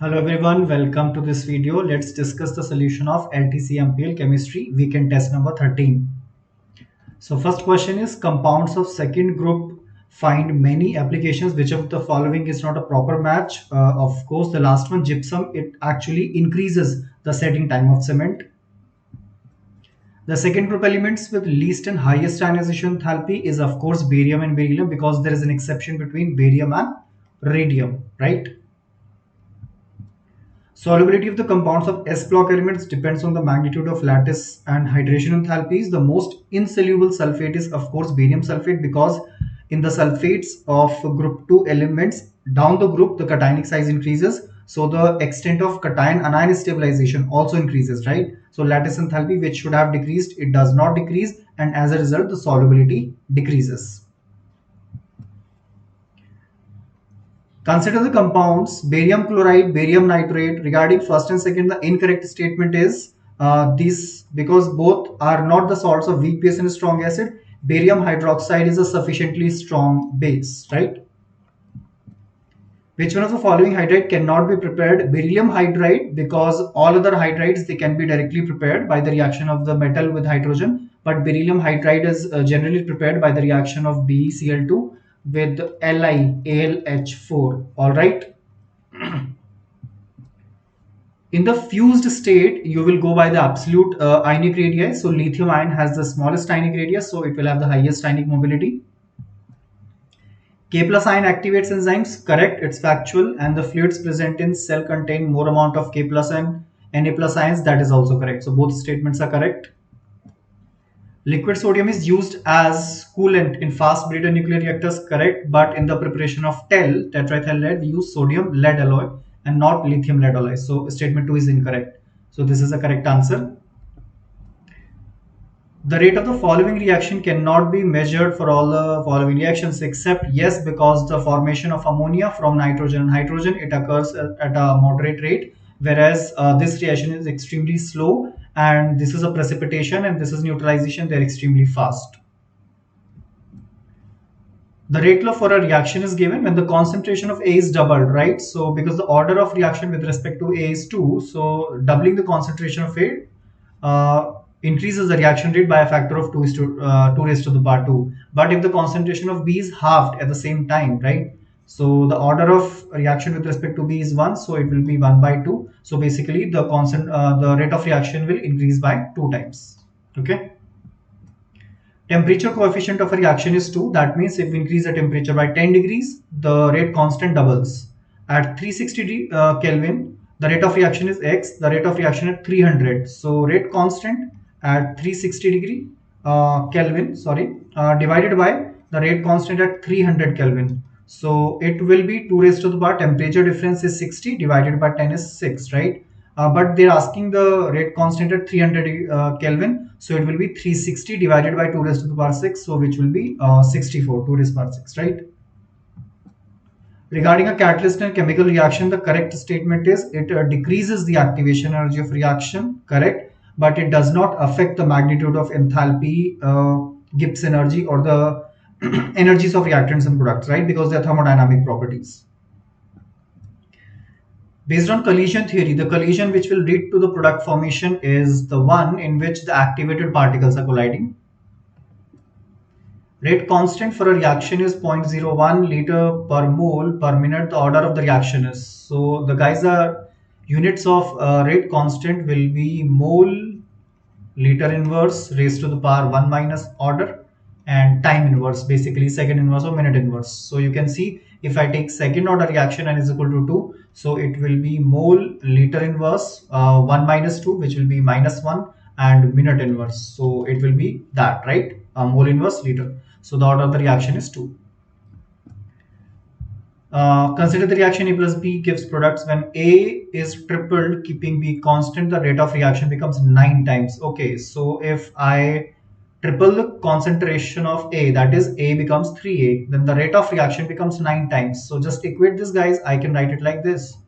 Hello everyone, welcome to this video. Let's discuss the solution of LTC MPL chemistry weekend test number 13. So first question is compounds of second group find many applications. Which of the following is not a proper match? Of course, the last one, gypsum, it actually increases the setting time of cement. The second group elements with least and highest ionization enthalpy is of course barium and beryllium, because there is an exception between barium and radium, right? Solubility of the compounds of S-block elements depends on the magnitude of lattice and hydration enthalpies. The most insoluble sulfate is of course barium sulfate, because in the sulfates of group 2 elements down the group the cationic size increases, so the extent of cation anion stabilization also increases, right? So lattice enthalpy, which should have decreased, it does not decrease, and as a result the solubility decreases. Consider the compounds barium chloride, barium nitrate. Regarding first and second, the incorrect statement is these, because both are not the salts of weak base and strong acid. Barium hydroxide is a sufficiently strong base, right? Which one of the following hydride cannot be prepared? Beryllium hydride, because all other hydrides they can be directly prepared by the reaction of the metal with hydrogen, but beryllium hydride is generally prepared by the reaction of BeCl2 with LiAlH4. All right. In the fused state, you will go by the absolute ionic radii. So lithium ion has the smallest ionic radius, so it will have the highest ionic mobility. K plus ion activates enzymes, correct, it's factual, and the fluids present in cell contain more amount of K plus and Na plus ions, that is also correct. So both statements are correct. Liquid sodium is used as coolant in fast breeder nuclear reactors, correct, but in the preparation of tetraethyl lead, we use sodium lead alloy and not lithium lead alloy. So statement 2 is incorrect. So this is the correct answer. The rate of the following reaction cannot be measured for all the following reactions except yes, because the formation of ammonia from nitrogen and hydrogen, it occurs at a moderate rate, whereas this reaction is extremely slow, and this is a precipitation and this is neutralization, they're extremely fast. The rate law for a reaction is given when the concentration of A is doubled, right? So because the order of reaction with respect to A is 2, so doubling the concentration of A increases the reaction rate by a factor of 2 raised to the power 2. But if the concentration of B is halved at the same time, right? So the order of reaction with respect to B is 1, so it will be 1 by 2. So basically the rate of reaction will increase by 2 times. Okay. Temperature coefficient of a reaction is 2. That means if we increase the temperature by 10 degrees, the rate constant doubles. At 360 Kelvin, the rate of reaction is X, the rate of reaction at 300. So rate constant at 360 degree Kelvin, divided by the rate constant at 300 Kelvin. So it will be 2 raised to the power, temperature difference is 60, divided by 10 is 6, right? But they're asking the rate constant at 300 Kelvin, so it will be 360 divided by 2 raised to the power 6, so which will be 64, 2 raised to the power 6, right? Regarding a catalyst and chemical reaction, the correct statement is it decreases the activation energy of reaction, correct, but it does not affect the magnitude of enthalpy, Gibbs energy, or the energies of reactants and products, right, because they are thermodynamic properties. Based on collision theory, the collision which will lead to the product formation is the one in which the activated particles are colliding. Rate constant for a reaction is 0.01 liter per mole per minute. The order of the reaction is, so the guys are units of rate constant will be mole, liter inverse raised to the power 1 minus order, and time inverse, basically second inverse or minute inverse. So you can see if I take second order reaction and is equal to 2, so it will be mole liter inverse 1 minus 2, which will be minus 1, and minute inverse, so it will be that, right? Mole inverse liter. So the order of the reaction is 2. Consider the reaction A plus B gives products. When A is tripled, keeping B constant, the rate of reaction becomes 9 times. Okay, so if I triple the concentration of A, that is A becomes 3A, then the rate of reaction becomes 9 times. So just equate this, guys. I can write it like this,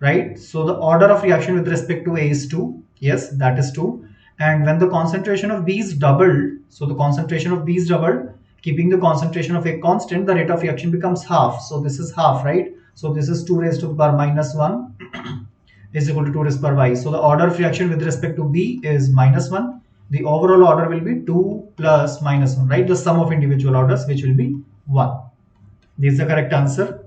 right? So the order of reaction with respect to A is 2. Yes, that is 2. And when the concentration of B is doubled, so the concentration of B is doubled, keeping the concentration of A constant, the rate of reaction becomes half. So this is half, right? So this is 2 raised to the power minus 1 is equal to 2 raised to the power y. So the order of reaction with respect to B is minus 1. The overall order will be 2 plus minus 1, right? The sum of individual orders, which will be 1. This is the correct answer.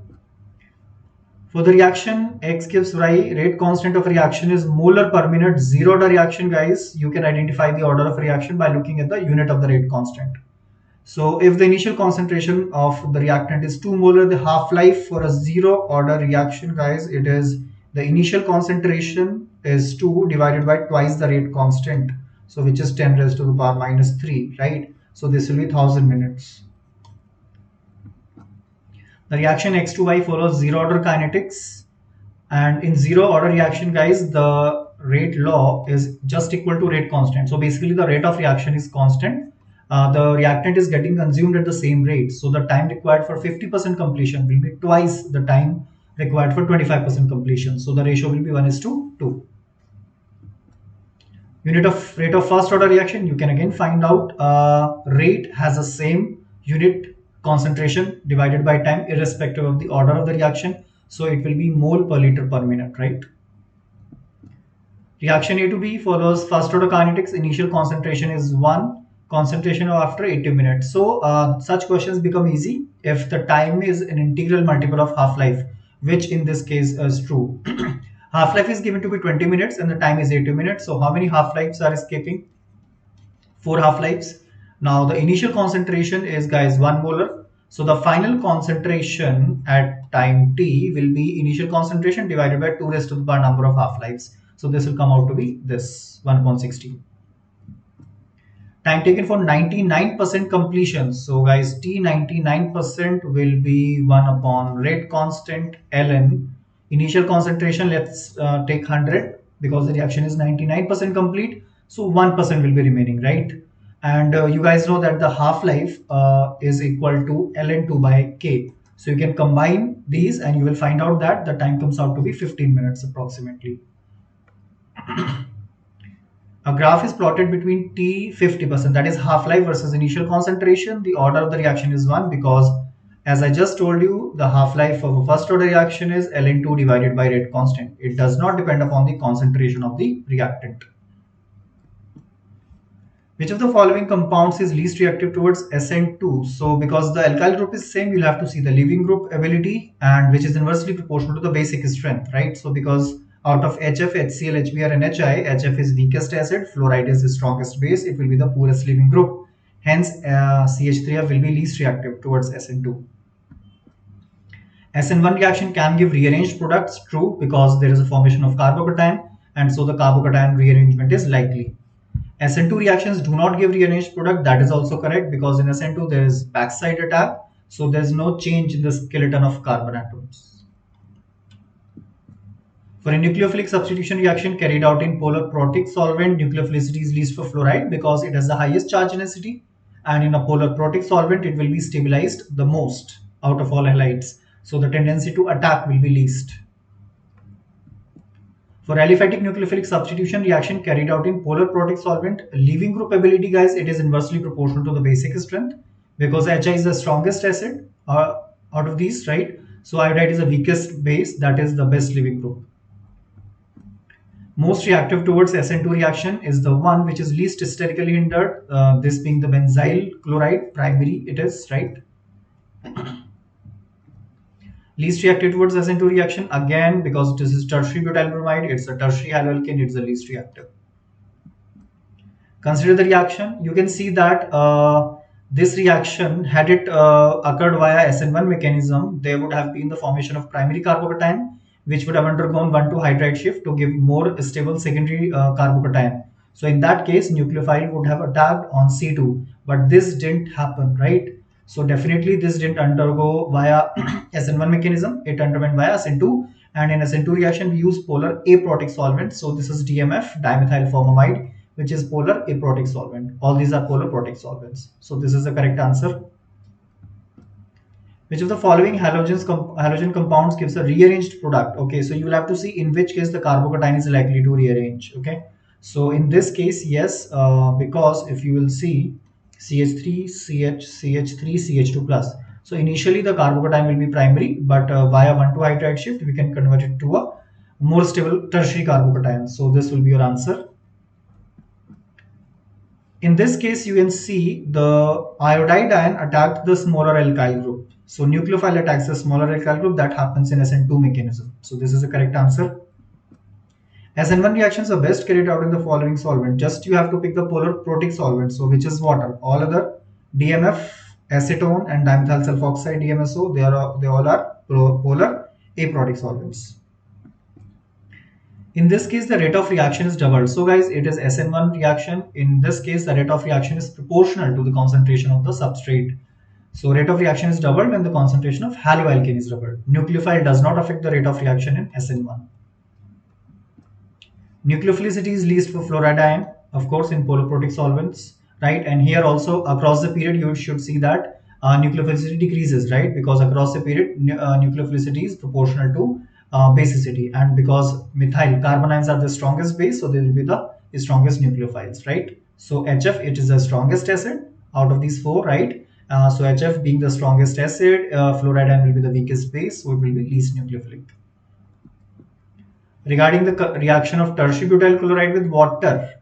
For the reaction X gives Y, rate constant of reaction is molar per minute. Zero order reaction, guys, you can identify the order of reaction by looking at the unit of the rate constant. So if the initial concentration of the reactant is 2 molar, the half-life for a zero order reaction, guys, it is the initial concentration is 2 divided by twice the rate constant. So which is 10 raised to the power minus 3, right? So this will be 1000 minutes. The reaction X to Y follows zero order kinetics, and in zero order reaction, guys, the rate law is just equal to rate constant. So basically the rate of reaction is constant. The reactant is getting consumed at the same rate. So the time required for 50% completion will be twice the time required for 25% completion. So the ratio will be 1:2. Unit of rate of first order reaction, you can again find out rate has the same unit concentration divided by time irrespective of the order of the reaction. So it will be mole per liter per minute, right? Reaction A to B follows first order kinetics. Initial concentration is 1, concentration after 80 minutes. So such questions become easy if the time is an integral multiple of half-life, which in this case is true. Half-life is given to be 20 minutes and the time is 80 minutes. So how many half-lives are escaping? 4 half-lives. Now the initial concentration is, guys, 1 molar. So the final concentration at time t will be initial concentration divided by 2 raised to the power number of half-lives. So this will come out to be this 1/16. Time taken for 99% completion. So guys, T 99% will be 1 upon rate constant ln. Initial concentration, let's take 100 because the reaction is 99% complete. So 1% will be remaining, right? And you guys know that the half-life is equal to ln 2 by k. So you can combine these and you will find out that the time comes out to be 15 minutes approximately. A graph is plotted between T 50%, that is half-life versus initial concentration. The order of the reaction is 1 because, as I just told you, the half-life of a first order reaction is ln 2 divided by rate constant. It does not depend upon the concentration of the reactant. Which of the following compounds is least reactive towards SN2? So because the alkyl group is same, you'll have to see the leaving group ability, and which is inversely proportional to the basic strength, right? So because out of HF, HCl, HBr and HI, HF is weakest acid, fluoride is the strongest base, it will be the poorest leaving group. Hence, CH3F will be least reactive towards SN2. SN1 reaction can give rearranged products, true, because there is a formation of carbocation, and so the carbocation rearrangement is likely. SN2 reactions do not give rearranged product, that is also correct, because in SN2 there is backside attack, so there is no change in the skeleton of carbon atoms. For a nucleophilic substitution reaction carried out in polar protic solvent, nucleophilicity is least for fluoride because it has the highest charge density, and in a polar protic solvent it will be stabilized the most out of all halides, so the tendency to attack will be least. For aliphatic nucleophilic substitution reaction carried out in polar protic solvent, leaving group ability, guys, it is inversely proportional to the basic strength because HI is the strongest acid out of these, right? So iodide is the weakest base, that is the best leaving group. Most reactive towards SN2 reaction is the one which is least sterically hindered, this being the benzyl chloride, primary it is, right? Least reactive towards SN2 reaction, again, because this is tertiary butyl bromide, it's a tertiary haloalkane, it's the least reactive. Consider the reaction. You can see that this reaction, had it occurred via SN1 mechanism, there would have been the formation of primary carbocation, which would have undergone 1,2 hydride shift to give more stable secondary carbocation. So in that case, nucleophile would have attacked on C2, but this didn't happen, right? So definitely this didn't undergo via SN1 mechanism, it underwent via SN2, and in SN2 reaction we use polar aprotic solvent. So this is DMF, dimethyl formamide, which is polar aprotic solvent. All these are polar protic solvents. So this is the correct answer. Which of the following halogen compounds gives a rearranged product? Okay, so you will have to see in which case the carbocation is likely to rearrange. Okay, so in this case, yes, because if you will see CH3, CH, CH3, CH2 plus. So initially the carbocation will be primary, but via 1,2 hydride shift, we can convert it to a more stable tertiary carbocation. So this will be your answer. In this case, you can see the iodide ion attacked the smaller alkyl group. So nucleophile attacks the smaller alkyl group. That happens in SN2 mechanism. So this is the correct answer. SN1 reactions are best carried out in the following solvent. Just you have to pick the polar protic solvent. So which is water. All other DMF, acetone, and dimethyl sulfoxide DMSO, they all are polar aprotic solvents. In this case, the rate of reaction is doubled. So guys, it is SN1 reaction. In this case, the rate of reaction is proportional to the concentration of the substrate. So rate of reaction is doubled when the concentration of haloalkane is doubled. Nucleophile does not affect the rate of reaction in SN1. Nucleophilicity is least for fluoride ion, of course, in polar protic solvents, right? And here also across the period, you should see that nucleophilicity decreases, right? Because across the period, nucleophilicity is proportional to basicity, and because methyl carbon ions are the strongest base, so they will be the strongest nucleophiles, right? So HF, it is the strongest acid out of these four, right? So HF being the strongest acid, fluoride ion will be the weakest base, so it will be least nucleophilic. Regarding the reaction of tertiary butyl chloride with water,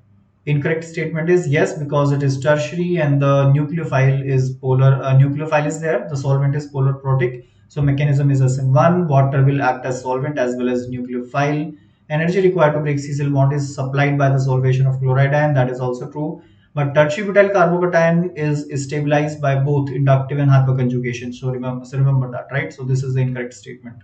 incorrect statement is yes, because it is tertiary and the nucleophile is polar. Nucleophile is there, the solvent is polar protic. So mechanism is SN1. Water will act as solvent as well as nucleophile. Energy required to break C-cell bond is supplied by the solvation of chloride ion. That is also true. But tertiary butyl carbocation is stabilized by both inductive and hyperconjugation. So remember that, right? So this is the incorrect statement.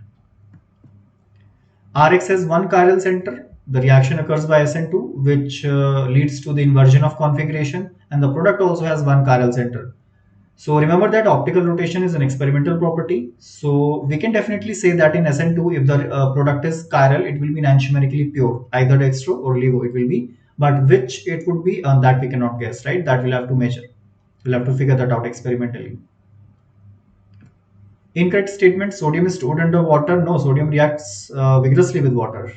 Rx has one chiral center. The reaction occurs by SN2, which leads to the inversion of configuration, and the product also has one chiral center. So remember that optical rotation is an experimental property. So we can definitely say that in SN2, if the product is chiral, it will be enantiomerically pure, either dextro or levo it will be. But which it would be, that we cannot guess, right? That we'll have to measure. We'll have to figure that out experimentally. Incorrect statement, sodium is stored under water. No, sodium reacts vigorously with water.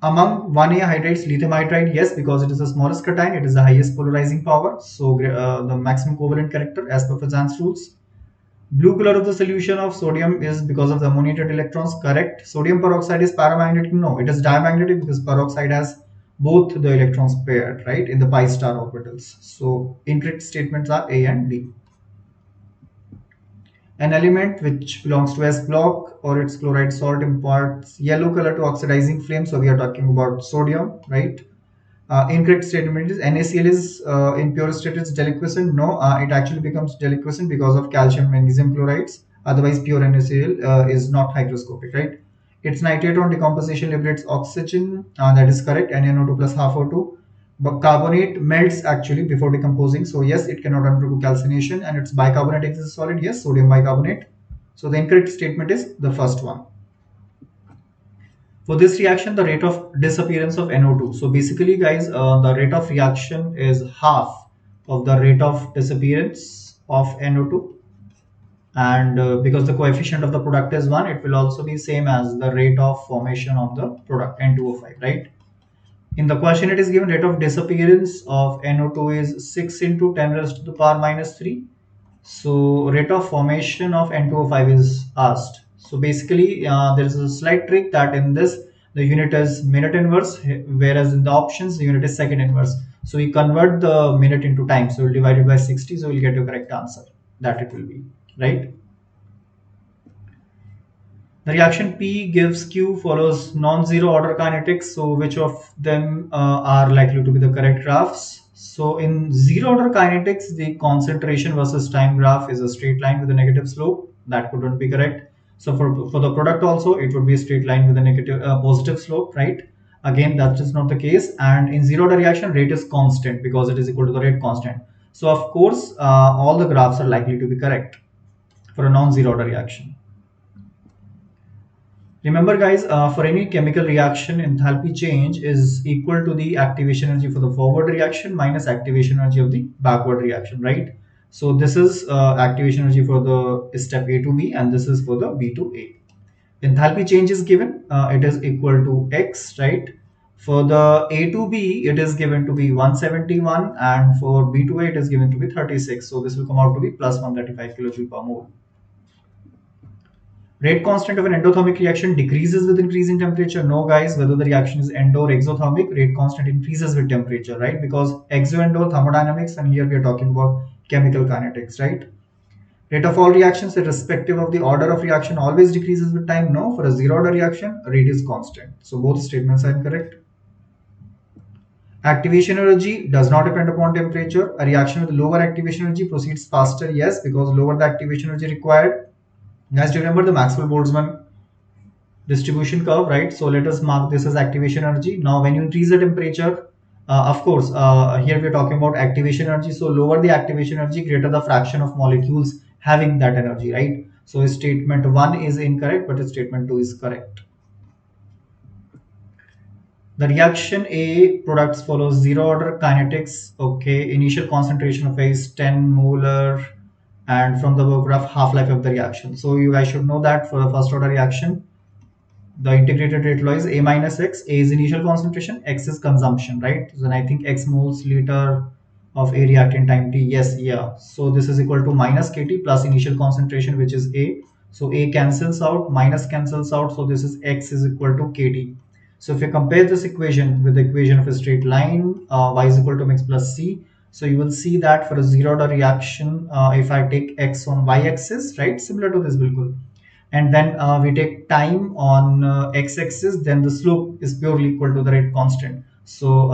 Among 1A hydrates, lithium hydride, yes, because it is the smallest cation, it is the highest polarizing power. So the maximum covalent character as per Fazan's rules. Blue color of the solution of sodium is because of the ammoniated electrons. Correct. Sodium peroxide is paramagnetic. No, it is diamagnetic because peroxide has both the electrons paired, right, in the pi star orbitals. So incorrect statements are A and B. An element which belongs to S block or its chloride salt imparts yellow color to oxidizing flame. So we are talking about sodium, right? Incorrect statement is NaCl is in pure state it's deliquescent. No, it actually becomes deliquescent because of calcium magnesium chlorides. Otherwise, pure NaCl is not hygroscopic, right? Its nitrate on decomposition liberates oxygen. That is correct. NaNO2 plus half O2. But carbonate melts actually before decomposing. So yes, it cannot undergo calcination, and its bicarbonate is solid. Yes, sodium bicarbonate. So the incorrect statement is the first one. For this reaction, the rate of disappearance of NO2. So basically, guys, the rate of reaction is half of the rate of disappearance of NO2. And because the coefficient of the product is 1, it will also be same as the rate of formation of the product N2O5, right? In the question, it is given rate of disappearance of NO2 is 6 into 10 raised to the power minus 3. So rate of formation of N2O5 is asked. So basically, there is a slight trick that in this, the unit is minute inverse, whereas in the options, the unit is second inverse. So we convert the minute into time. So we'll divide it by 60. So we'll get a correct answer. That it will be, right? The reaction P gives Q follows non-zero order kinetics. So which of them are likely to be the correct graphs? So in zero order kinetics, the concentration versus time graph is a straight line with a negative slope. That couldn't be correct. So for the product also, it would be a straight line with a negative positive slope, right? Again, that is not the case. And in zero order reaction, rate is constant because it is equal to the rate constant. So of course, all the graphs are likely to be correct for a non-zero order reaction. Remember guys, for any chemical reaction, enthalpy change is equal to the activation energy for the forward reaction minus activation energy of the backward reaction, right? So this is activation energy for the step A to B, and this is for the B to A. Enthalpy change is given, it is equal to X, right? For the A to B, it is given to be 171, and for B to A, it is given to be 36. So this will come out to be plus 135 kilojoule per mole. Rate constant of an endothermic reaction decreases with increase in temperature. No, guys, whether the reaction is endo or exothermic, rate constant increases with temperature, right? Because exo-endo thermodynamics, and here we are talking about chemical kinetics, right? Rate of all reactions, irrespective of the order of reaction, always decreases with time. No, for a zero order reaction, rate is constant. So both statements are incorrect. Activation energy does not depend upon temperature. A reaction with lower activation energy proceeds faster. Yes, because lower the activation energy required. Guys, do you remember the Maxwell-Boltzmann distribution curve, right? So let us mark this as activation energy. Now, when you increase the temperature, of course, here we are talking about activation energy. So lower the activation energy, greater the fraction of molecules having that energy, right? So statement 1 is incorrect, but statement 2 is correct. The reaction A products follows zero order kinetics. Okay, initial concentration of A is 10 molar, and from the above graph, half-life of the reaction. So you guys should know that for the first order reaction, the integrated rate law is A minus X. A is initial concentration, X is consumption, right? So then I think X moles liter of A reactant time T. Yes, yeah. So this is equal to minus KT plus initial concentration, which is A. So A cancels out, minus cancels out. So this is X is equal to KT. So if you compare this equation with the equation of a straight line, Y is equal to mx plus C. So you will see that for a zero order reaction, if I take X on Y axis, right, similar to this, bilkul, and then we take time on x-axis, then the slope is purely equal to the rate constant. So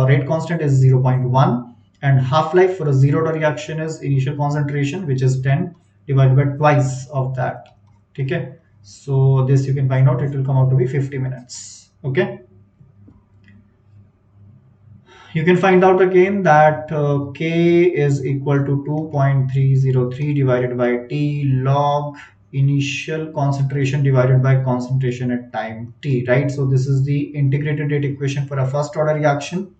rate constant is 0.1, and half-life for a zero order reaction is initial concentration, which is 10 divided by twice of that. Okay, so this you can find out, it will come out to be 50 minutes. Okay, you can find out again that K is equal to 2.303 divided by T log initial concentration divided by concentration at time T, right? So this is the integrated rate equation for a first order reaction.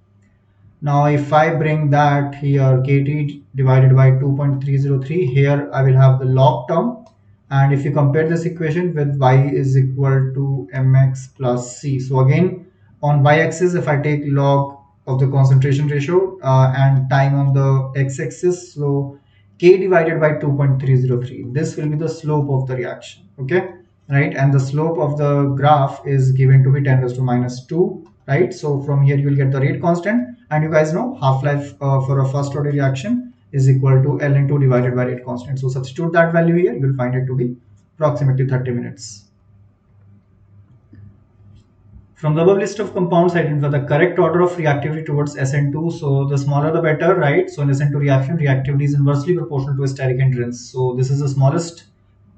Now if I bring that here, KT divided by 2.303, here I will have the log term. And if you compare this equation with Y is equal to mx plus C. So again, on Y axis, if I take log of the concentration ratio and time on the X axis, so K divided by 2.303, this will be the slope of the reaction, okay? Right, and the slope of the graph is given to be 10 raised to minus 2, right? So from here you will get the rate constant, and you guys know half-life for a first order reaction is equal to L into divided by rate constant. So substitute that value here, you will find it to be approximately 30 minutes. From the above list of compounds, identify the correct order of reactivity towards SN2. So the smaller the better, right? So in SN2 reaction, reactivity is inversely proportional to a steric hindrance. So this is the smallest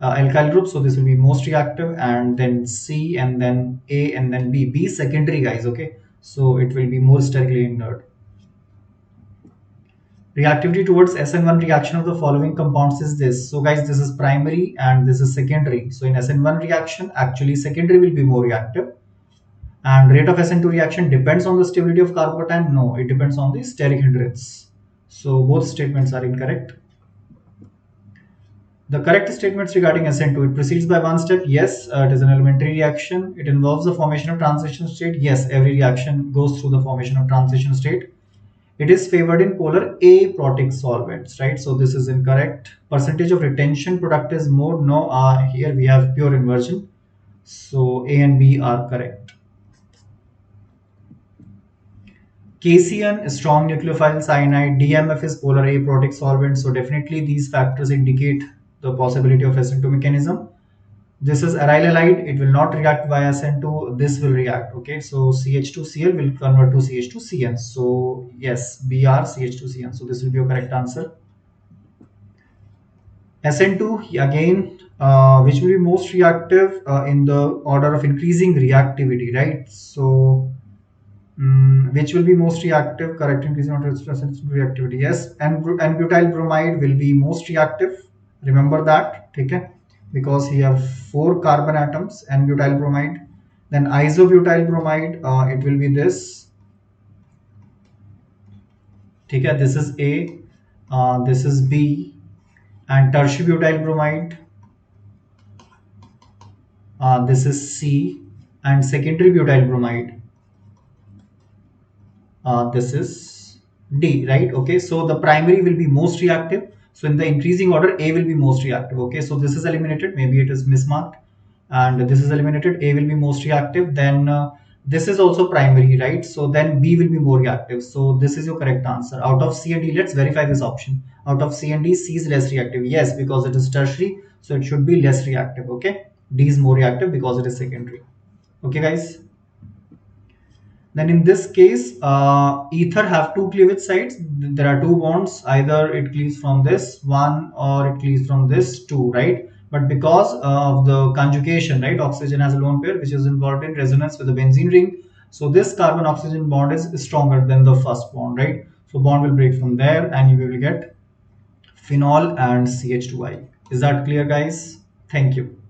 alkyl group. So this will be most reactive, and then C, and then A, and then B. B secondary, guys, okay? So it will be more sterically hindered. Reactivity towards SN1 reaction of the following compounds is this. So guys, this is primary and this is secondary. So in SN1 reaction, actually secondary will be more reactive. And rate of SN2 reaction depends on the stability of carbocation. No, it depends on the steric hindrance. So both statements are incorrect. The correct statements regarding SN2, it proceeds by one step. Yes, it is an elementary reaction. It involves the formation of transition state. Yes, every reaction goes through the formation of transition state. It is favored in polar aprotic solvents, right? So this is incorrect. Percentage of retention product is more. No, here we have pure inversion. So A and B are correct. KCN is strong nucleophile cyanide. DMF is polar aprotic solvent. So definitely these factors indicate the possibility of SN2 mechanism. This is aryl halide. It will not react via SN2. This will react. Okay, so CH2Cl will convert to CH2CN. So yes, Br CH2CN. So this will be your correct answer. SN2 again, which will be most reactive in the order of increasing reactivity, right? So which will be most reactive? Correct, increasing order of reactivity. Yes, and butyl bromide will be most reactive. Remember that, okay? Because you have 4 carbon atoms and butyl bromide. Then isobutyl bromide, it will be this. Okay, this is A, this is B, and tertiary bromide, this is C, and secondary butyl bromide, This is D, right? Okay, so the primary will be most reactive. So in the increasing order, A will be most reactive. Okay, so this is eliminated. Maybe it is mismarked, and this is eliminated. A will be most reactive. Then this is also primary, right? So then B will be more reactive. So this is your correct answer. Out of C and D, let's verify this option. Out of C and D, C is less reactive. Yes, because it is tertiary, so it should be less reactive. Okay, D is more reactive because it is secondary. Okay, guys. Then in this case, ether have two cleavage sides. There are two bonds. Either it cleaves from this one or it cleaves from this two, right? But because of the conjugation, right, oxygen has a lone pair which is involved in resonance with the benzene ring. So this carbon oxygen bond is stronger than the first bond, right? So bond will break from there and you will get phenol and CH2I. Is that clear, guys? Thank you.